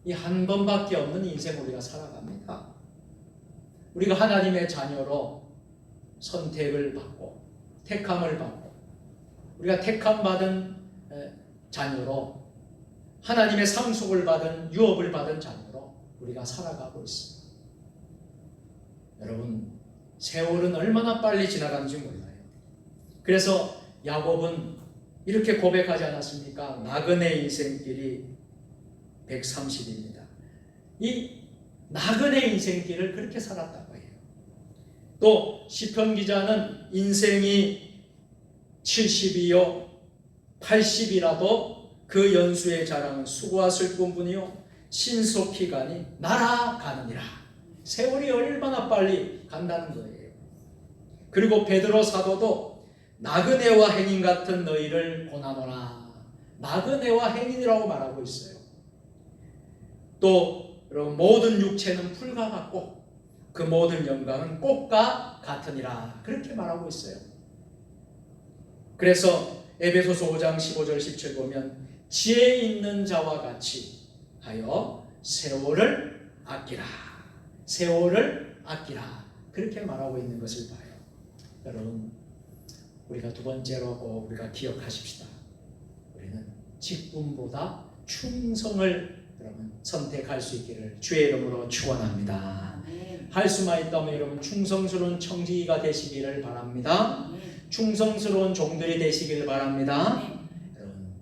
이 한 번밖에 없는 인생 우리가 살아갑니다. 우리가 하나님의 자녀로 선택을 받고 택함을 받고 우리가 택함받은 자녀로 하나님의 상속을 받은 유업을 받은 자녀로 우리가 살아가고 있습니다. 여러분, 세월은 얼마나 빨리 지나가는지 몰라요. 그래서 야곱은 이렇게 고백하지 않았습니까? 나그네 인생길이 130입니다. 이 나그네 인생길을 그렇게 살았다고 해요. 또 시편 기자는 인생이 70이요 80이라도 그 연수의 자랑은 수고하실 뿐이요 신속히 가니 날아가느니라. 세월이 얼마나 빨리 간다는 거예요. 그리고 베드로 사도도 나그네와 행인 같은 너희를 고나노라. 나그네와 행인이라고 말하고 있어요. 또 여러분 모든 육체는 풀과 같고 그 모든 영광은 꽃과 같으니라. 그렇게 말하고 있어요. 그래서 에베소서 5장 15절 17 보면 지혜 있는 자와 같이 하여 세월을 아끼라. 세월을 아끼라. 그렇게 말하고 있는 것을 봐요. 여러분 우리가 두 번째로 꼭 우리가 기억하십시다. 우리는 직분보다 충성을 여러분 선택할 수 있기를 주의 이름으로 축원합니다. 할 수만 있다면 여러분 충성스러운 청지기가 되시기를 바랍니다. 충성스러운 종들이 되시기를 바랍니다. 여러분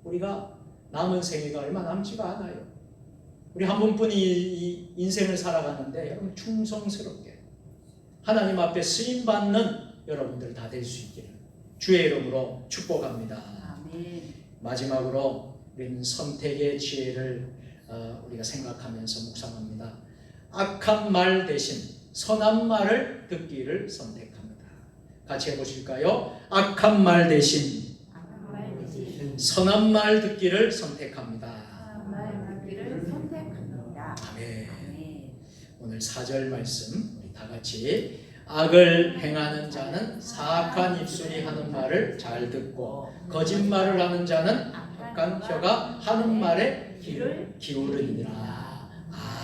우리가 남은 생애가 얼마 남지가 않아요. 우리 한 번뿐이 이 인생을 살아가는데 여러분 충성스럽게 하나님 앞에 쓰임받는 여러분들 다 될 수 있기를 주의 이름으로 축복합니다. 마지막으로 우리는 선택의 지혜를 우리가 생각하면서 묵상합니다. 악한 말 대신 선한 말을 듣기를 선택합니다. 같이 해보실까요? 악한 말 대신 선한 말 듣기를 선택합니다. 아멘. 오늘 4절 말씀 우리 다 같이 악을 행하는 자는 사악한 입술이 하는 말을 잘 듣고 거짓말을 하는 자는 악한 혀가 하는 말에 귀를 기울이니라.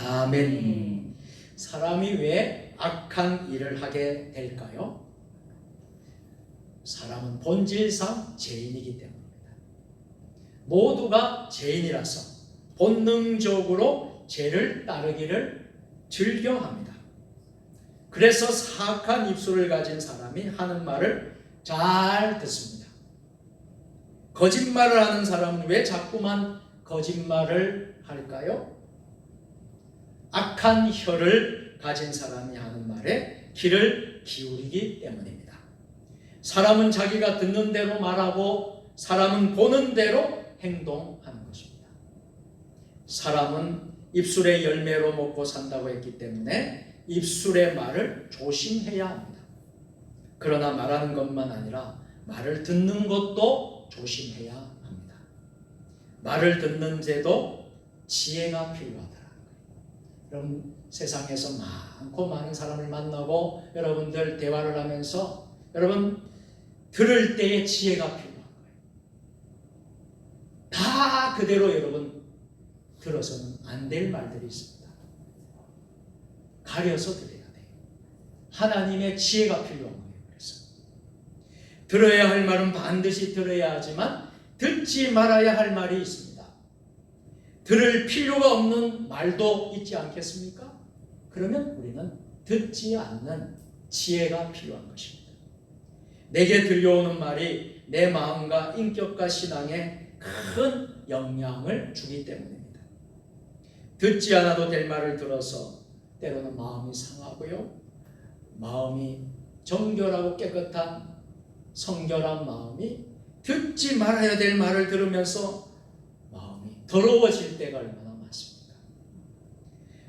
아멘. 사람이 왜 악한 일을 하게 될까요? 사람은 본질상 죄인이기 때문입니다. 모두가 죄인이라서 본능적으로 죄를 따르기를 즐겨합니다. 그래서 사악한 입술을 가진 사람이 하는 말을 잘 듣습니다. 거짓말을 하는 사람은 왜 자꾸만 거짓말을 할까요? 악한 혀를 가진 사람이 하는 말에 귀를 기울이기 때문입니다. 사람은 자기가 듣는 대로 말하고 사람은 보는 대로 행동하는 것입니다. 사람은 입술의 열매로 먹고 산다고 했기 때문에 입술의 말을 조심해야 합니다. 그러나 말하는 것만 아니라 말을 듣는 것도 조심해야 합니다. 말을 듣는 데도 지혜가 필요하다. 여러분 세상에서 많고 많은 사람을 만나고 여러분들 대화를 하면서 여러분 들을 때의 지혜가 필요한 거예요. 다 그대로 여러분 들어서는 안 될 말들이 있습니다. 가려서 들어야 돼요. 하나님의 지혜가 필요한 거예요. 그래서 들어야 할 말은 반드시 들어야 하지만 듣지 말아야 할 말이 있습니다. 들을 필요가 없는 말도 있지 않겠습니까? 그러면 우리는 듣지 않는 지혜가 필요한 것입니다. 내게 들려오는 말이 내 마음과 인격과 신앙에 큰 영향을 주기 때문입니다. 듣지 않아도 될 말을 들어서 때로는 마음이 상하고요. 마음이 정결하고 깨끗한 성결한 마음이 듣지 말아야 될 말을 들으면서 마음이 더러워질 때가 얼마나 많습니까?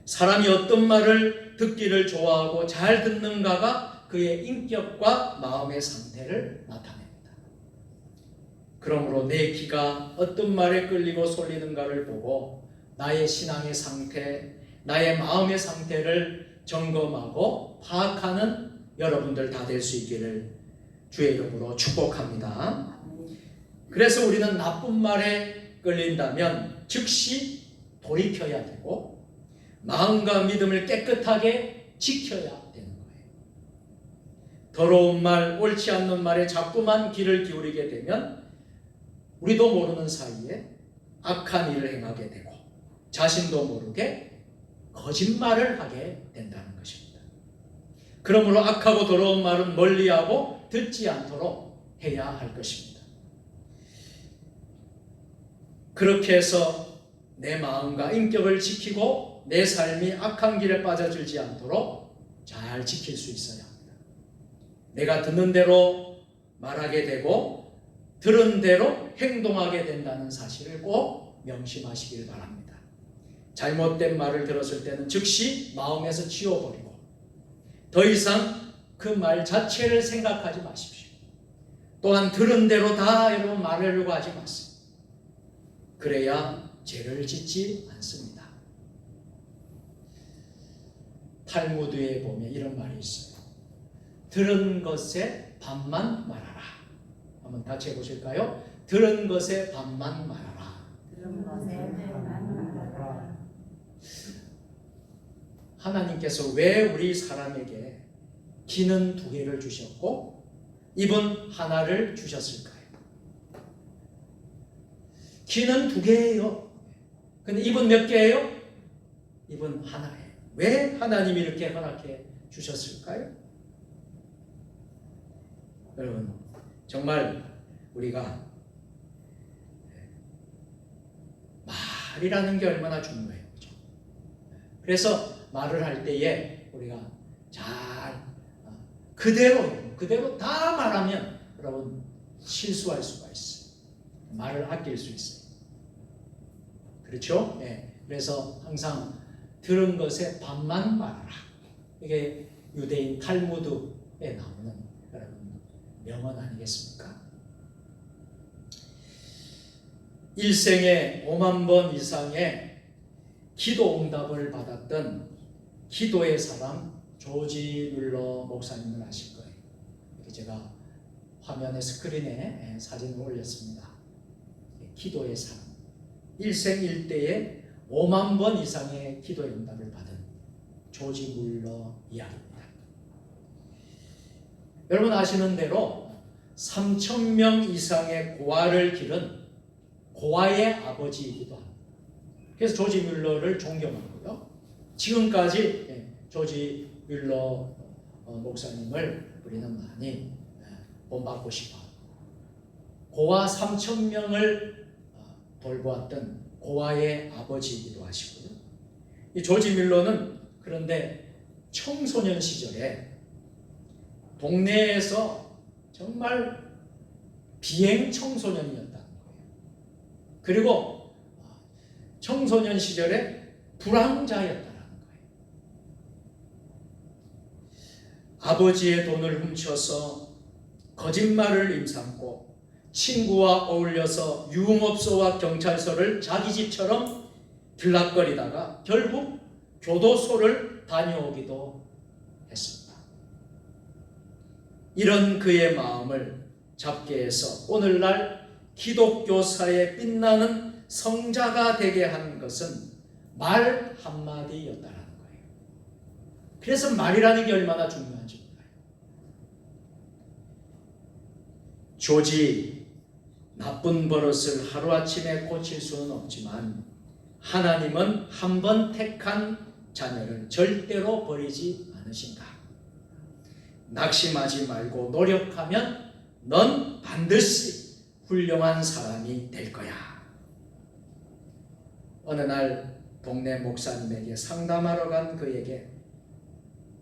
사람이 어떤 말을 듣기를 좋아하고 잘 듣는가가 그의 인격과 마음의 상태를 나타냅니다. 그러므로 내 귀가 어떤 말에 끌리고 쏠리는가를 보고 나의 신앙의 상태, 나의 마음의 상태를 점검하고 파악하는 여러분들 다 될 수 있기를 주의 이름으로 축복합니다. 그래서 우리는 나쁜 말에 끌린다면 즉시 돌이켜야 되고 마음과 믿음을 깨끗하게 지켜야 되는 거예요. 더러운 말, 옳지 않는 말에 자꾸만 귀를 기울이게 되면 우리도 모르는 사이에 악한 일을 행하게 되고 자신도 모르게 거짓말을 하게 된다는 것입니다. 그러므로 악하고 더러운 말은 멀리하고 듣지 않도록 해야 할 것입니다. 그렇게 해서 내 마음과 인격을 지키고 내 삶이 악한 길에 빠져들지 않도록 잘 지킬 수 있어야 합니다. 내가 듣는 대로 말하게 되고 들은 대로 행동하게 된다는 사실을 꼭 명심하시길 바랍니다. 잘못된 말을 들었을 때는 즉시 마음에서 지워버리고 더 이상 그 말 자체를 생각하지 마십시오. 또한 들은 대로 다 여러분 말하려고 하지 마세요. 그래야 죄를 짓지 않습니다. 탈무드에 보면 이런 말이 있어요. 들은 것의 반만 말하라. 한번 같이 해보실까요? 들은 것의 반만 말하라. 들은 것에 반만 말하라. 하나님께서 왜 우리 사람에게 귀는 2개를 주셨고 입은 하나를 주셨을까요? 귀는 2개예요. 근데 입은 몇 개예요? 입은 하나예요. 왜 하나님이 이렇게 허락해 주셨을까요? 여러분, 정말 우리가 말이라는 게 얼마나 중요해요. 그렇죠? 그래서 말을 할 때에 우리가 잘 그대로 다 말하면 여러분 실수할 수가 있어요. 말을 아낄 수 있어요. 그렇죠? 네. 그래서 항상 들은 것의 반만 말하라. 이게 유대인 탈무드에 나오는 여러분 명언 아니겠습니까? 일생에 5만 번 이상의 기도 응답을 받았던 기도의 사람 조지 뮬러 목사님을 아실 거예요. 이렇게 제가 화면에 스크린에 사진을 올렸습니다. 기도의 사람, 일생 일대에 5만 번 이상의 기도의 응답을 받은 조지 뮬러 이야기입니다. 여러분 아시는 대로 3,000명 이상의 고아를 기른 고아의 아버지이기도 합니다. 그래서 조지 뮬러를 존경하고요. 지금까지 조지 뮬러 목사님을 우리는 많이 본받고 싶어합니다. 고아 3,000명을 돌보았던 고아의 아버지이기도 하시고요. 이 조지 뮬러는 그런데 청소년 시절에 동네에서 정말 비행 청소년이었다는 거예요. 그리고 청소년 시절에 불황자였다는 거예요. 아버지의 돈을 훔쳐서 거짓말을 임삼고 친구와 어울려서 유흥업소와 경찰서를 자기 집처럼 들락거리다가 결국 교도소를 다녀오기도 했습니다. 이런 그의 마음을 잡게 해서 오늘날 기독교사의 빛나는 성자가 되게 한 것은 말 한마디였다는 거예요. 그래서 말이라는 게 얼마나 중요한지 몰라요. 조지, 나쁜 버릇을 하루아침에 고칠 수는 없지만 하나님은 한 번 택한 자녀를 절대로 버리지 않으신다. 낙심하지 말고 노력하면 넌 반드시 훌륭한 사람이 될 거야. 어느 날 동네 목사님에게 상담하러 간 그에게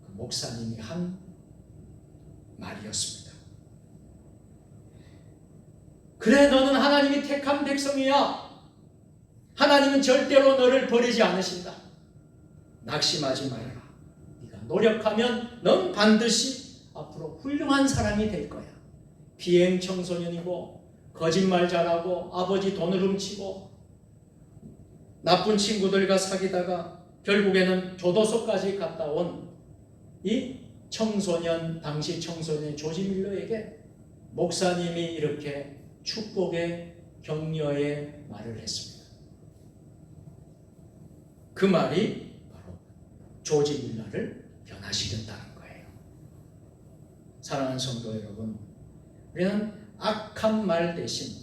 그 목사님이 한 말이었습니다. 그래, 너는 하나님이 택한 백성이야. 하나님은 절대로 너를 버리지 않으신다. 낙심하지 말아라. 네가 노력하면 넌 반드시 앞으로 훌륭한 사람이 될 거야. 비행 청소년이고 거짓말 잘하고 아버지 돈을 훔치고 나쁜 친구들과 사귀다가 결국에는 교도소까지 갔다 온 이 청소년, 당시 청소년 조지 뮬러에게 목사님이 이렇게 축복의 격려의 말을 했습니다. 그 말이 바로 조지 뮬러를 변화시켰다는 거예요. 사랑하는 성도 여러분, 우리는 악한 말 대신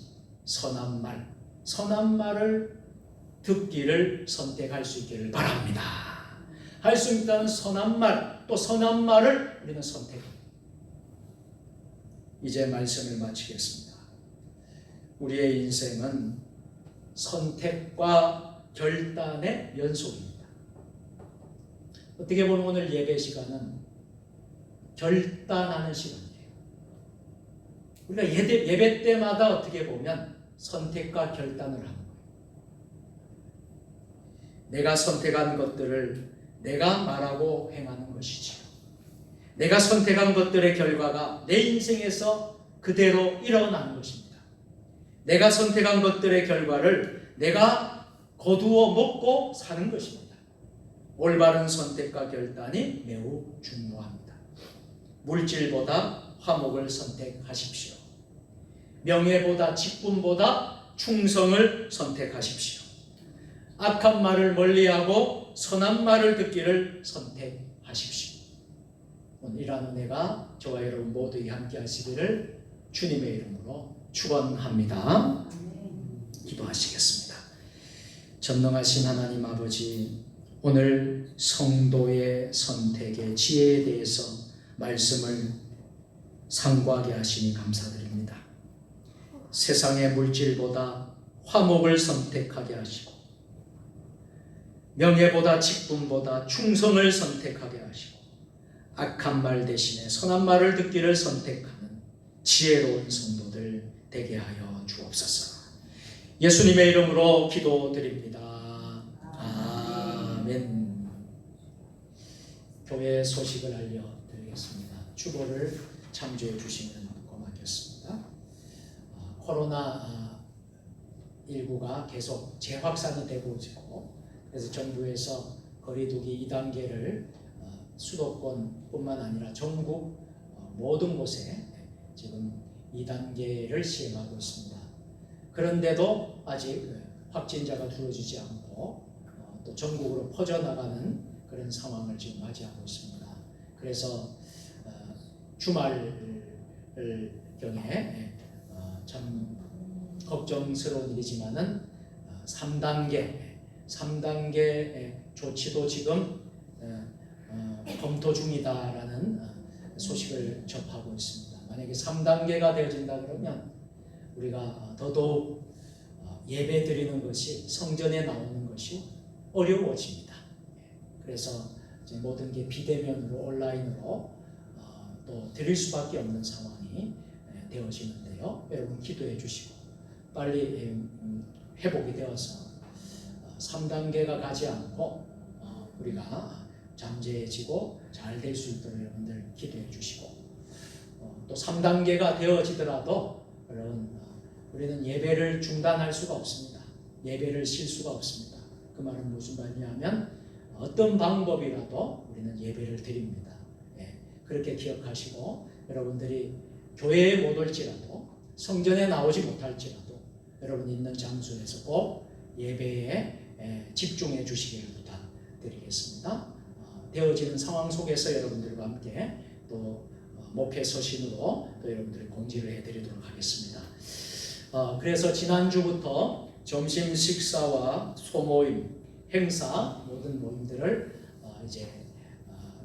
선한 말을 듣기를 선택할 수 있기를 바랍니다. 할 수 있다는 선한 말, 또 선한 말을 우리는 선택합니다. 이제 말씀을 마치겠습니다. 우리의 인생은 선택과 결단의 연속입니다. 어떻게 보면 오늘 예배 시간은 결단하는 시간이에요. 우리가 예배 때마다 어떻게 보면 선택과 결단을 하는 거예요. 내가 선택한 것들을 내가 말하고 행하는 것이지요. 내가 선택한 것들의 결과가 내 인생에서 그대로 일어나는 것입니다. 내가 선택한 것들의 결과를 내가 거두어 먹고 사는 것입니다. 올바른 선택과 결단이 매우 중요합니다. 물질보다 화목을 선택하십시오. 명예보다 직분보다 충성을 선택하십시오. 악한 말을 멀리하고 선한 말을 듣기를 선택하십시오. 오늘 이러한 은혜가 저와 여러분 모두에게 함께 하시기를 주님의 이름으로 축원합니다. 기도하시겠습니다. 전능하신 하나님 아버지, 오늘 성도의 선택의 지혜에 대해서 말씀을 상고하게 하시니 감사드립니다. 세상의 물질보다 화목을 선택하게 하시고 명예보다 직분보다 충성을 선택하게 하시고 악한 말 대신에 선한 말을 듣기를 선택하는 지혜로운 성도들 되게 하여 주옵소서. 예수님의 이름으로 기도드립니다. 아멘. 교회 소식을 알려드리겠습니다. 주보를 참조해 주시면 고맙겠습니다. 코로나19가 계속 재확산이 되고 있고, 그래서 정부에서 거리두기 2단계를 수도권뿐만 아니라 전국 모든 곳에 지금 2단계를 시행하고 있습니다. 그런데도 아직 확진자가 줄어들지 않고 또 전국으로 퍼져나가는 그런 상황을 지금 맞이하고 있습니다. 그래서 주말 경에 참 걱정스러운 일이지만은 3단계 조치도 지금 검토 중이다라는 소식을 접하고 있습니다. 만약에 3단계가 되어진다 그러면 우리가 더더욱 예배 드리는 것이, 성전에 나오는 것이 어려워집니다. 그래서 이제 모든 게 비대면으로, 온라인으로 또 드릴 수밖에 없는 상황이 되어지는데요. 여러분 기도해 주시고 빨리 회복이 되어서 3단계가 가지 않고 우리가 잠재해지고 잘 될 수 있도록 여러분들 기도해 주시고, 또 3단계가 되어지더라도 여러분 우리는 예배를 중단할 수가 없습니다. 예배를 쉴 수가 없습니다. 그 말은 무슨 말이냐면 어떤 방법이라도 우리는 예배를 드립니다. 그렇게 기억하시고 여러분들이 교회에 못 올지라도, 성전에 나오지 못할지라도 여러분 있는 장소에서 꼭 예배에 집중해 주시기를 부탁드리겠습니다. 되어지는 상황 속에서 여러분들과 함께 또 목회 서신으로 또 여러분들의 공지를 해드리도록 하겠습니다. 그래서 지난주부터 점심 식사와 소모임, 행사, 모든 모임들을 이제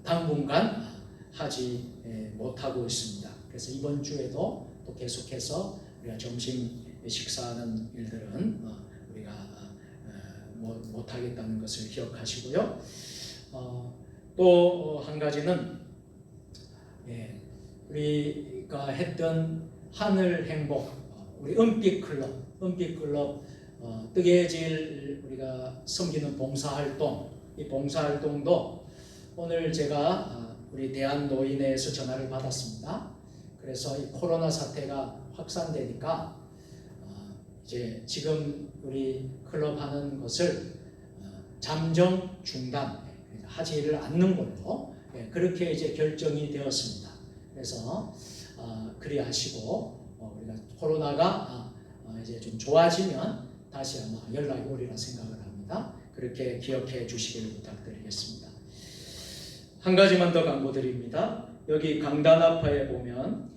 당분간 하지 못하고 있습니다. 그래서 이번 주에도 또 계속해서 우리가 점심 식사하는 일들은 우리가 못하겠다는 것을 기억하시고요. 또 한 가지는 우리가 했던 하늘 행복, 우리 은빛 클럽 뜨개질 우리가 섬기는 봉사활동, 이 봉사활동도 오늘 제가 우리 대한노인회에서 전화를 받았습니다. 그래서 이 코로나 사태가 확산되니까 이제 지금 우리 클럽 하는 것을 잠정 중단 하지를 않는 걸로 그렇게 이제 결정이 되었습니다. 그래서 그리하시고 우리가 코로나가 이제 좀 좋아지면 다시 아마 연락이 오리라 생각을 합니다. 그렇게 기억해 주시기를 부탁드리겠습니다. 한 가지만 더 광고드립니다. 여기 강단 아파에 보면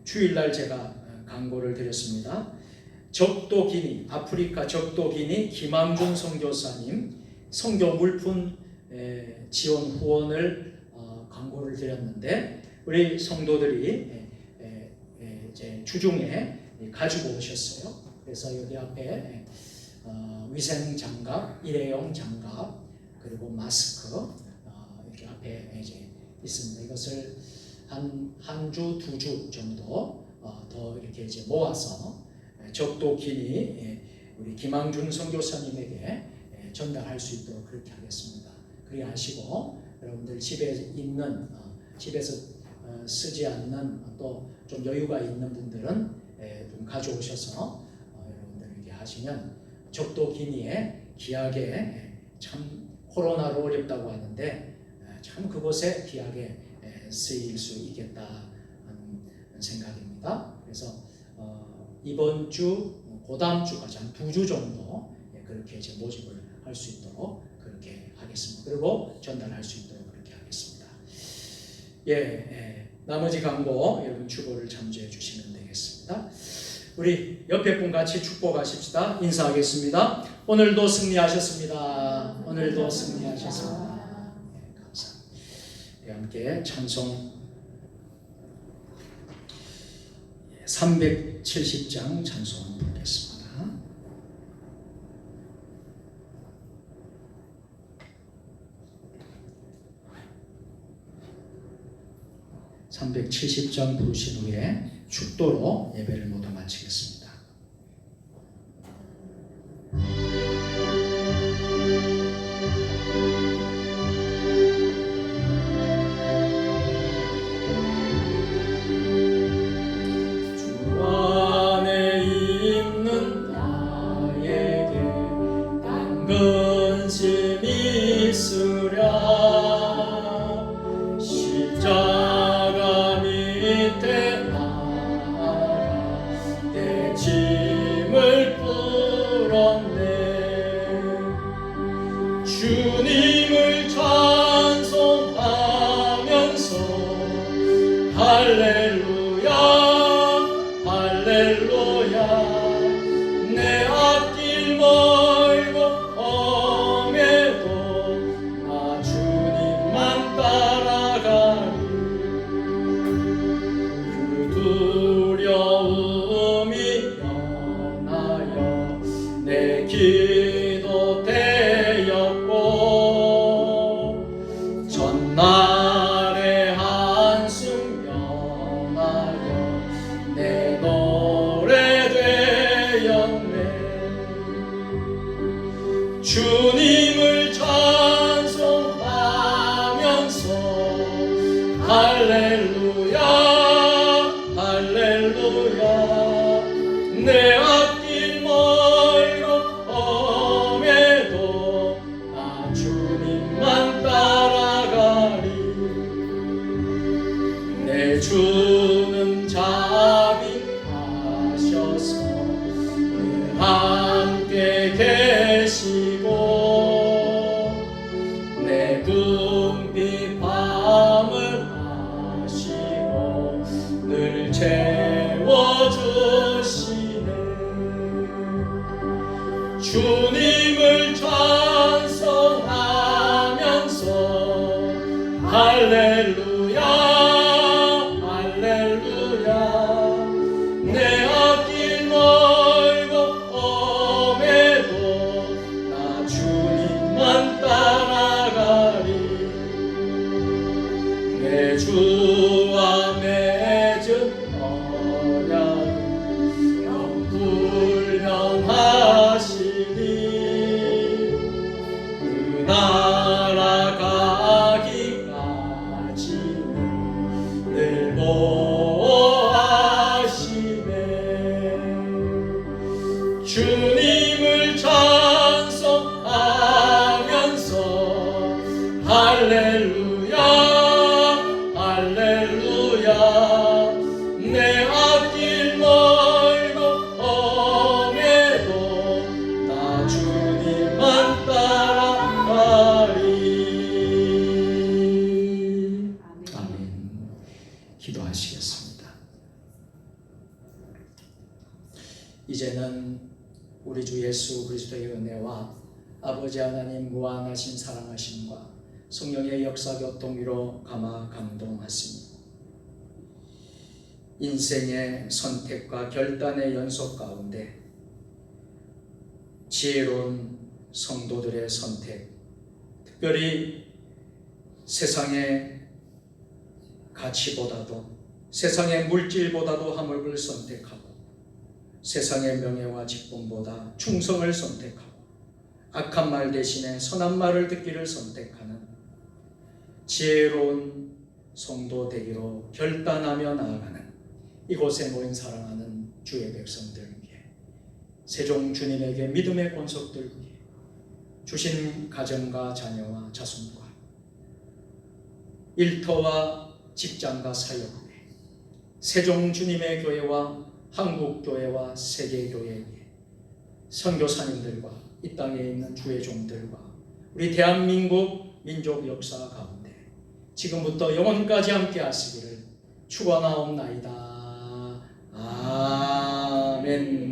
주일날 제가 광고를 드렸습니다. 적도기니, 아프리카 적도기니 김항준 선교사님 선교 물품 지원 후원을 광고를 드렸는데 우리 성도들이 이제 주중에 가지고 오셨어요. 그래서 여기 앞에 위생 장갑, 일회용 장갑, 그리고 마스크 이렇게 앞에 이제 있습니다. 이것을 한 주, 2주 정도 더 이렇게 이제 모아서 적도기니 우리 김항준 선교사님에게 전달할 수 있도록 그렇게 하겠습니다. 그리 하시고 여러분들 집에서 쓰지 않는 또 좀 여유가 있는 분들은 좀 가져오셔서 여러분들 이렇게 하시면 적도 기니에 귀하게 참 코로나로 어렵다고 하는데 참 그곳에 귀하게 쓰일 수 있겠다 하는 생각입니다. 그래서 이번 주, 그다음 주까지 한 2주 정도 그렇게 이제 모집을 할 수 있도록 그렇게 하겠습니다. 그리고 전달할 수 있도록 그렇게 하겠습니다. 나머지 광고 여러분 주보를 참조해 주시면 되겠습니다. 우리 옆에 분 같이 축복하십시다. 인사하겠습니다. 오늘도 승리하셨습니다. 오늘도 승리하셨습니다. 감사합니다. 함께 찬송 370장 찬송 부르겠습니다. 370장 부르신 후에 축도로 예배를 모두 마치겠습니다. 주 안에 있는 나에게 근심 있으랴 십자가 밑에 나아가 내 짐을 풀었네. 주님을 찬송하면서 할렐루야 할렐루야 내 앞길 멀고 험해도 나 주님만 따라가리. 그 두려움이 연하여 내 기도 되었고 전날의 한숨 연하여 내 노래 되었네. 주님을 찬송하면서 할렐루야 할렐루야 내 앞길 멀고 험해도 나 주님만 따라가리. 내 주는 자비하셔서 늘 함께 계시고 내 궁핍 밤을 아시고 늘 채워주시네. 주님을 찬송하면서 할렐루야 할렐루야 내 앞길 멀고 험해도 나 주님만 따라가리. 내 주와 맺은 언약은 영불명하시니 그 나라 가기까지는 늘 보호하시네. 주님을 찬송하면서 할렐루야 할렐루야 내 앞길 멀고 험해도 나 주님만 따라가리. 아멘. 기도하시겠습니다. 이제는 우리 주 예수 그리스도의 은혜와 아버지 하나님 무한하신 사랑하심과 성령의 역사 교통위로 감화 감동하시니 인생의 선택과 결단의 연속 가운데 지혜로운 성도들의 선택, 특별히 세상의 가치보다도 세상의 물질보다도 화목을 선택하고 세상의 명예와 직분보다 충성을 선택하고 악한 말 대신에 선한 말을 듣기를 선택하는 지혜로운 성도 되기로 결단하며 나아가는 이곳에 모인 사랑하는 주의 백성들 위해 세종 주님에게 믿음의 권속들 위해 주신 가정과 자녀와 자손과 일터와 직장과 사역 위해 세종 주님의 교회와 한국교회와 세계교회 위해 선교사님들과 이 땅에 있는 주의 종들과 우리 대한민국 민족 역사 가운데 지금부터 영원까지 함께 하시기를 축원하옵나이다. 아멘.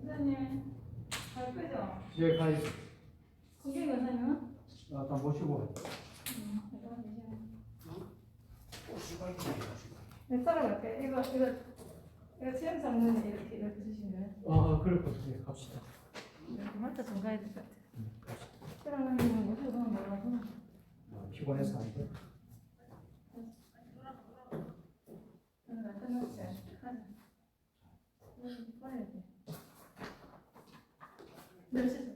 선생님, 잘 끄죠? 예, 가이. 국경 여사님은? 아까 모시고. 네, 따라갈게. 이거 체험 장면에 이렇게 주시면 그럴 것 같아요. 갑시다. 이렇게 맞다 좀 가야 될 것 같아. 따라가면 어디로 가면 몰라서. 피곤해서 안 돼. 나 끝났지? 가자. 빨리 돼. 몇 시?